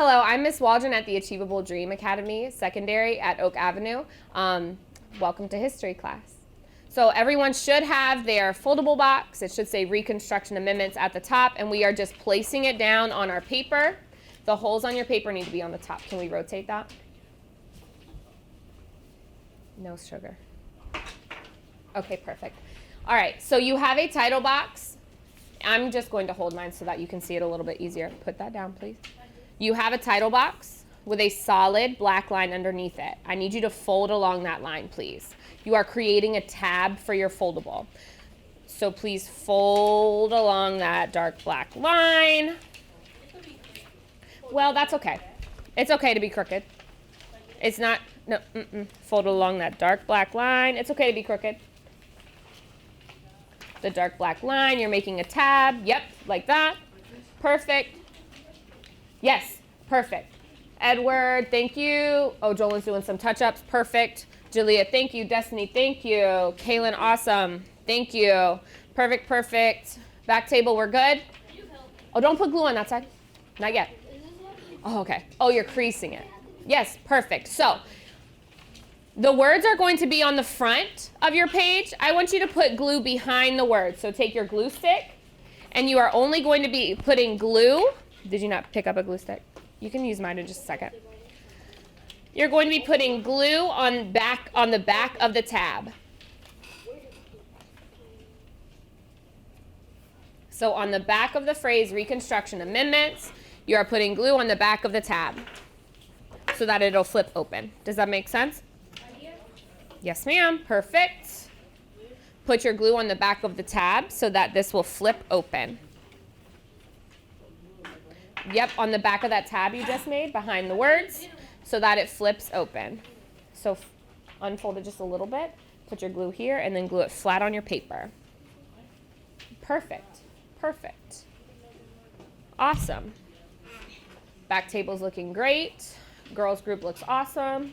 Hello, I'm Miss Waldron at the Achievable Dream Academy Secondary at Oak Avenue. Welcome to history class. So everyone should have their foldable box. It should say Reconstruction Amendments at the top, and we are just placing it down on our paper. The holes on your paper need to be on the top. Can we rotate that? No sugar. Okay, perfect. All right, so you have a title box. I'm just going to hold mine so that you can see it a little bit easier. Put that down, please. You have a title box with a solid black line underneath it. I need you to fold along that line, please. You are creating a tab for your foldable. So please fold along that dark black line. Well, that's okay. It's okay to be crooked. It's not, no, fold along that dark black line. It's okay to be crooked. The dark black line, you're making a tab. Yep, like that. Perfect. Yes, perfect. Edward, thank you. Oh, Jolin's doing some touch-ups. Perfect. Julia, thank you. Destiny, thank you. Kaylin, awesome. Thank you. Perfect, perfect. Back table, we're good? Oh, don't put glue on that side. Not yet. Oh, okay. Oh, you're creasing it. Yes, perfect. So the words are going to be on the front of your page. I want you to put glue behind the words. So take your glue stick, and you are only going to be putting glue. Did you not pick up a glue stick? You can use mine in just a second. You're going to be putting glue on the back of the tab. So on the back of the phrase Reconstruction Amendments, you are putting glue on the back of the tab so that it'll flip open. Does that make sense? Yes, ma'am. Perfect. Put your glue on the back of the tab so that this will flip open. Yep, on the back of that tab you just made, behind the words, so that it flips open. So unfold it just a little bit, put your glue here, and then glue it flat on your paper. Perfect, perfect. Awesome. Back table's looking great. Girls group looks awesome.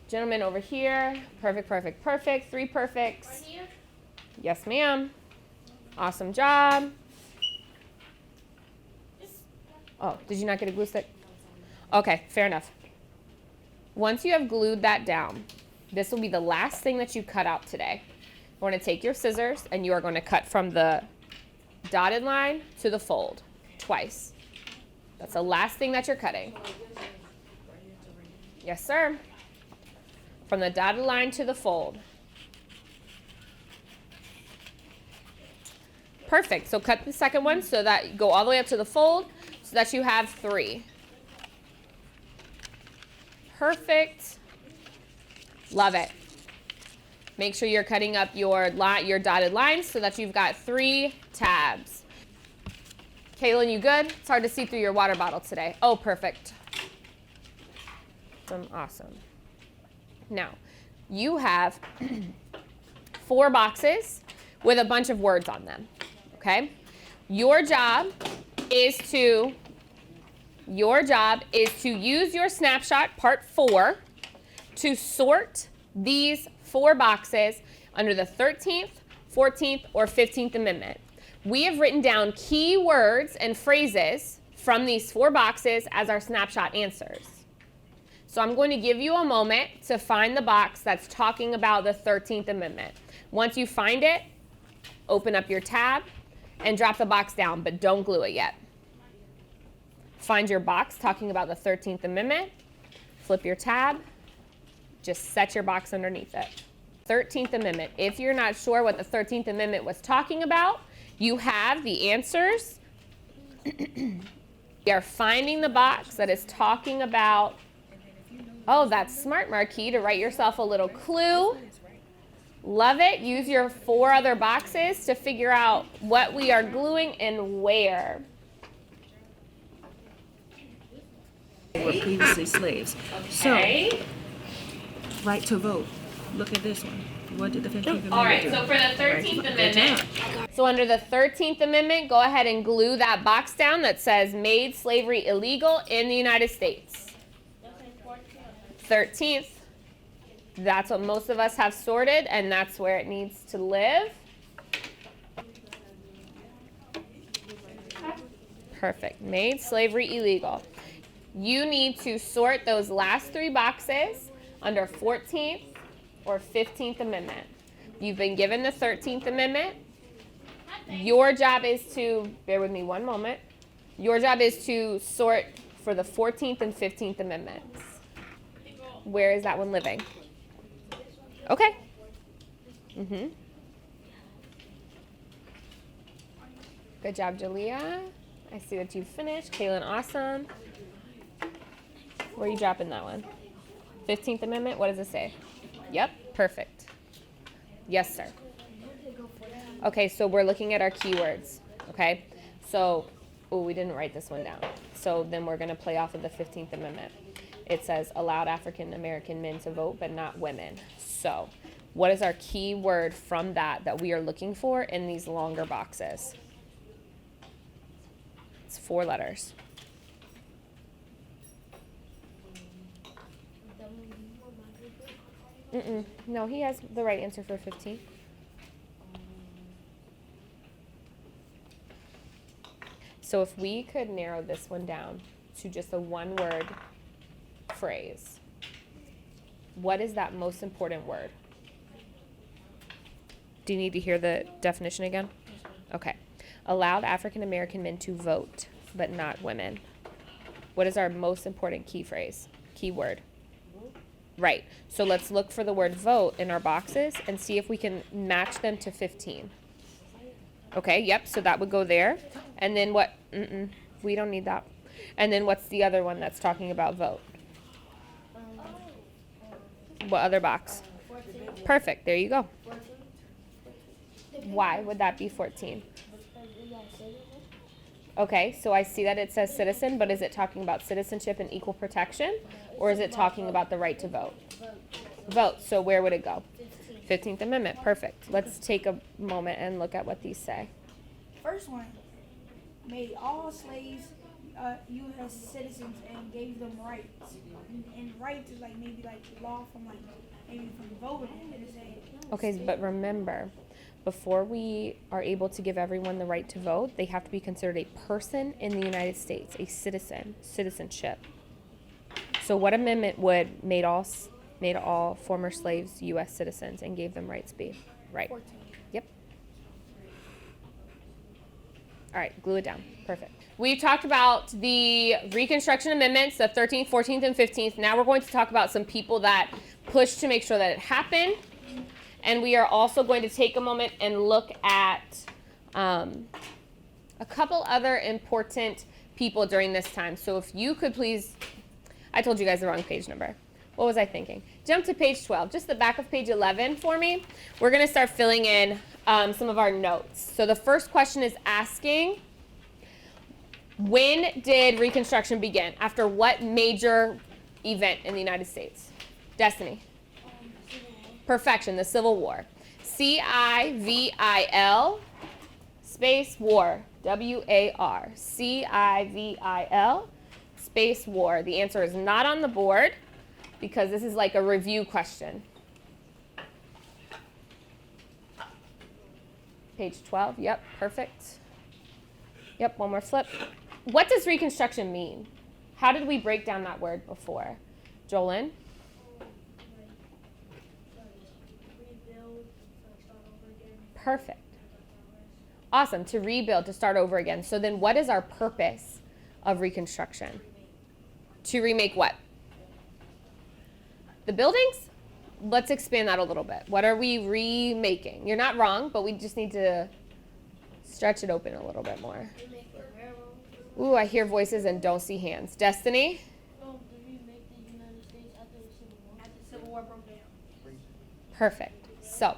Gentlemen over here, perfect, perfect, perfect. 3 perfects. Yes, ma'am. Awesome job. Oh, did you not get a glue stick? Okay, fair enough. Once you have glued that down, this will be the last thing that you cut out today. You're going to take your scissors and you are going to cut from the dotted line to the fold twice. That's the last thing that you're cutting. Yes, sir. From the dotted line to the fold. Perfect. So cut the second one so that you go all the way up to the fold so that you have 3. Perfect. Love it. Make sure you're cutting up your dotted lines so that you've got 3 tabs. Kaylin, you good? It's hard to see through your water bottle today. Oh, perfect. Awesome. Now, you have 4 boxes with a bunch of words on them, okay? Your job is to use your snapshot, part 4, to sort these 4 boxes under the 13th, 14th, or 15th Amendment. We have written down key words and phrases from these 4 boxes as our snapshot answers. So I'm going to give you a moment to find the box that's talking about the 13th Amendment. Once you find it, open up your tab and drop the box down, but don't glue it yet. Find your box talking about the 13th Amendment, flip your tab, just set your box underneath it. 13th Amendment. If you're not sure what the 13th Amendment was talking about, you have the answers. We are finding the box that is talking about. Oh, that's smart, Marquis, to write yourself a little clue. Love it. Use your 4 other boxes to figure out what we are gluing and where. Were previously slaves. Okay. So, right to vote. Look at this one. What did the 15th Amendment All right, do? so for the 13th Right. Amendment, so under the 13th Amendment, go ahead and glue that box down that says made slavery illegal in the United States. 13th, that's what most of us have sorted, and that's where it needs to live. Perfect. Made slavery illegal. You need to sort those last 3 boxes under 14th or 15th Amendment. You've been given the 13th Amendment. Your job is to, bear with me one moment, your job is to sort for the 14th and 15th Amendments. Where is that one living? Okay. Good job, Jalea. I see that you finished. Kaylin, awesome. Where are you dropping that one? 15th Amendment, what does it say? Yep, perfect. Yes, sir. Okay, so we're looking at our keywords, okay? So, we didn't write this one down. So then we're gonna play off of the 15th Amendment. It says, allowed African American men to vote, but not women. So, what is our key word from that we are looking for in these longer boxes? It's 4 letters. No, he has the right answer for 15. So if we could narrow this one down to just a 1-word phrase, what is that most important word? Do you need to hear the definition again? Okay. Allowed African American men to vote, but not women. What is our most important key phrase? Key word? Right. So let's look for the word vote in our boxes and see if we can match them to 15. Okay, yep, so that would go there. And then what? We don't need that. And then what's the other one that's talking about vote? What other box? 14. Perfect, there you go. 14. Why would that be 14? Okay, so I see that it says citizen, but is it talking about citizenship and equal protection? Or is it talking about the right to vote? Vote, so where would it go? 15th Amendment, perfect. Let's take a moment and look at what these say. First one made all slaves U.S. citizens and gave them rights. And rights is like maybe like law from like maybe from voting. And say, Okay, but remember, before we are able to give everyone the right to vote, they have to be considered a person in the United States, a citizenship. So what amendment would made all former slaves U.S. citizens and gave them rights be? Right. 14. Yep. All right, glue it down. Perfect. We've talked about the Reconstruction Amendments, the 13th, 14th, and 15th. Now we're going to talk about some people that pushed to make sure that it happened. And we are also going to take a moment and look at a couple other important people during this time. So if you could please, I told you guys the wrong page number. What was I thinking? Jump to page 12, just the back of page 11 for me. We're going to start filling in some of our notes. So the first question is asking, when did Reconstruction begin? After what major event in the United States? Destiny. Perfection, the Civil War. C-I-V-I-L space war. W-A-R. C-I-V-I-L space war. The answer is not on the board because this is like a review question. Page 12, yep, perfect. Yep, one more flip. What does Reconstruction mean? How did we break down that word before? Jolyn? Perfect. Awesome, to rebuild, to start over again. So then what is our purpose of Reconstruction? To remake what? The buildings? Let's expand that a little bit. What are we remaking? You're not wrong, but we just need to stretch it open a little bit more. Ooh, I hear voices and don't see hands. Destiny? Remake the United States after the Civil War. After the Civil War broke down. Perfect. So,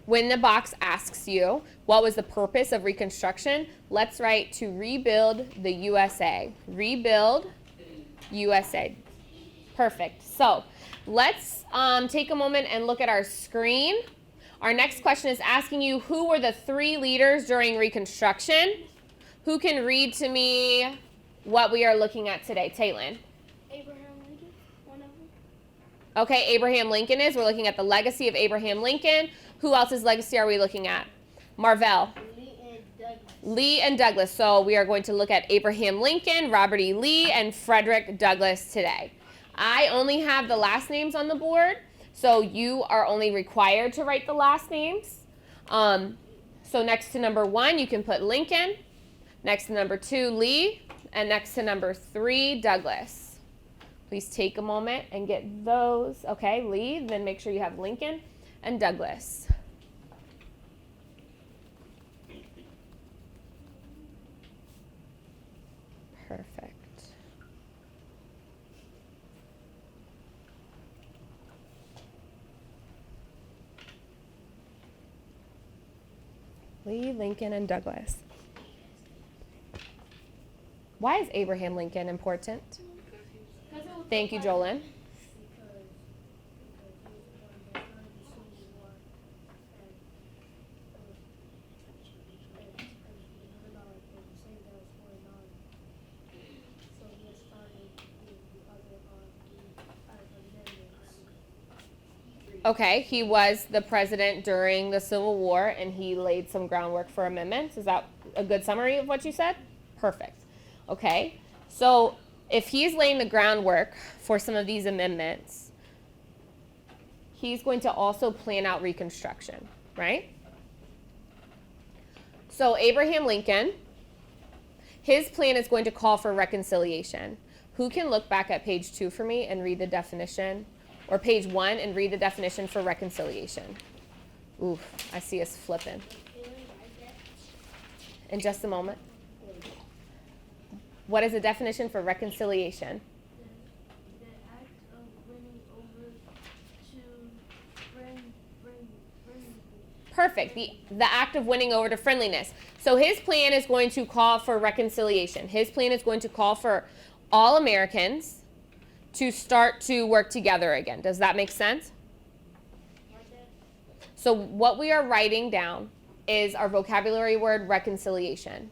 when the box asks you, what was the purpose of Reconstruction? Let's write to rebuild the USA. Rebuild USA. Perfect. So, let's take a moment and look at our screen. Our next question is asking you, who were the 3 leaders during Reconstruction? Who can read to me what we are looking at today? Taylin. Abraham Lincoln, one of them. Okay, Abraham Lincoln is. We're looking at the legacy of Abraham Lincoln. Who else's legacy are we looking at? Marvell. Lee and Douglas. Lee and Douglas. So we are going to look at Abraham Lincoln, Robert E. Lee, and Frederick Douglass today. I only have the last names on the board, so you are only required to write the last names. So next to number 1, you can put Lincoln. Next to number 2, Lee. And next to number 3, Douglas. Please take a moment and get those. Okay, Lee, then make sure you have Lincoln and Douglas. Perfect. Lee, Lincoln, and Douglas. Why is Abraham Lincoln important? Thank you, Jolyn. Okay, he was the president during the Civil War, and he laid some groundwork for amendments. Is that a good summary of what you said? Perfect. Okay, so if he's laying the groundwork for some of these amendments, he's going to also plan out Reconstruction, right? So Abraham Lincoln, his plan is going to call for reconciliation. Who can look back at page 2 for me and read the definition? Or page 1 and read the definition for reconciliation. Ooh, I see us flipping. In just a moment. What is the definition for reconciliation? The act of winning over to friendly. Perfect. The act of winning over to friendliness. So his plan is going to call for reconciliation. His plan is going to call for all Americans to start to work together again. Does that make sense? So what we are writing down is our vocabulary word reconciliation.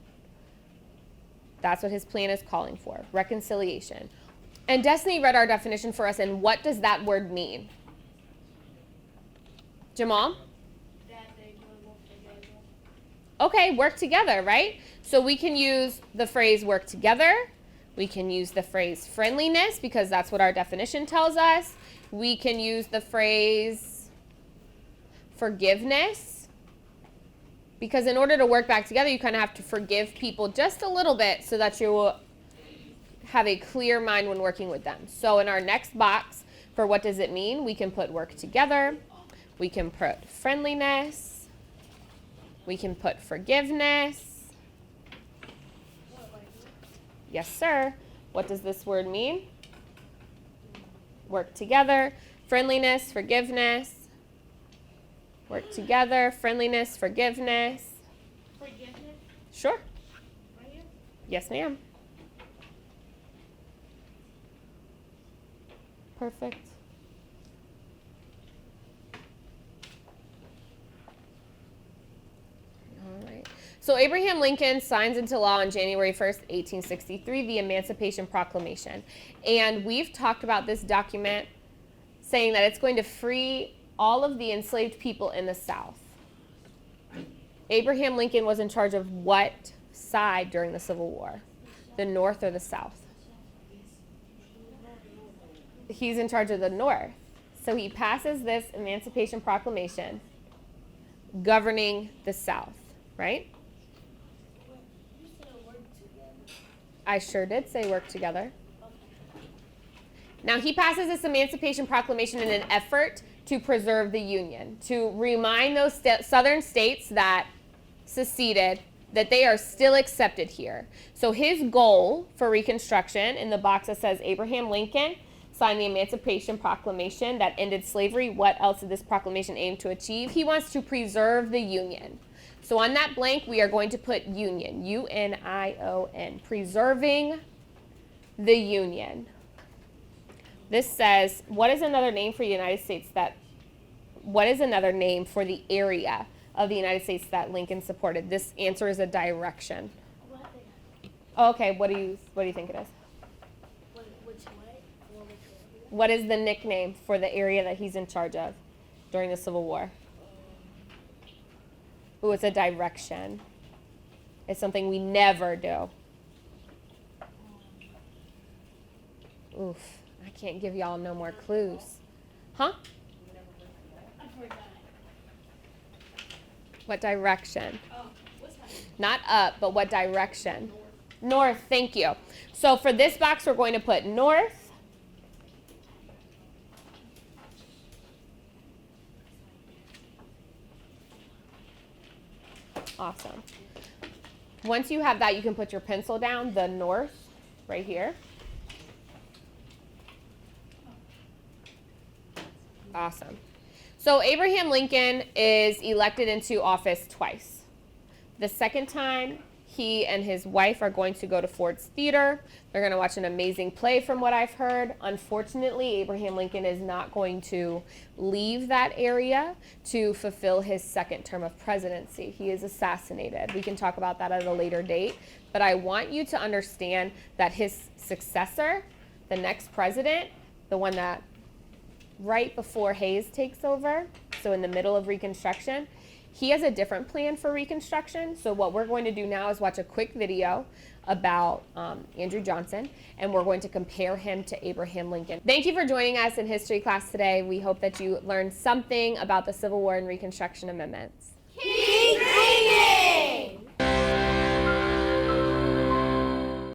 That's what his plan is calling for, reconciliation. And Destiny read our definition for us, and what does that word mean? Jamal? That they will work together. Okay, work together, right? So we can use the phrase work together. We can use the phrase friendliness because that's what our definition tells us. We can use the phrase forgiveness because in order to work back together, you kind of have to forgive people just a little bit so that you will have a clear mind when working with them. So in our next box for what does it mean, we can put work together. We can put friendliness. We can put forgiveness. Yes, sir. What does this word mean? Work together, friendliness, forgiveness. Work together, friendliness, forgiveness. Forgiveness? Sure. Right here? Yes, ma'am. Perfect. All right. So Abraham Lincoln signs into law on January 1st, 1863, the Emancipation Proclamation. And we've talked about this document saying that it's going to free all of the enslaved people in the South. Abraham Lincoln was in charge of what side during the Civil War? The North or the South? He's in charge of the North. So he passes this Emancipation Proclamation governing the South, right? You said work together. I sure did say work together. Now, he passes this Emancipation Proclamation in an effort to preserve the Union, to remind those southern states that seceded that they are still accepted here. So his goal for Reconstruction, in the box that says Abraham Lincoln signed the Emancipation Proclamation that ended slavery. What else did this proclamation aim to achieve? He wants to preserve the Union. So on that blank, we are going to put Union, U-N-I-O-N, preserving the Union. This says, what is another name for the United States what is another name for the area of the United States that Lincoln supported? This answer is a direction. Okay, what do you think it is? Which way? What is the nickname for the area that he's in charge of during the Civil War? Ooh, it's a direction. It's something we never do. Oof, I can't give y'all no more clues. Huh? I forgot. What direction? Oh, what's that? Not up, but what direction? North, thank you. So for this box, we're going to put north. Awesome. Once you have that, you can put your pencil down, the north, right here. Awesome. So Abraham Lincoln is elected into office twice. The second time, he and his wife are going to go to Ford's Theater. They're going to watch an amazing play from what I've heard. Unfortunately, Abraham Lincoln is not going to leave that area to fulfill his second term of presidency. He is assassinated. We can talk about that at a later date. But I want you to understand that his successor, the next president, the one that right before Hayes takes over, so in the middle of Reconstruction, he has a different plan for Reconstruction. So what we're going to do now is watch a quick video about Andrew Johnson, and we're going to compare him to Abraham Lincoln. Thank you for joining us in history class today. We hope that you learned something about the Civil War and Reconstruction amendments.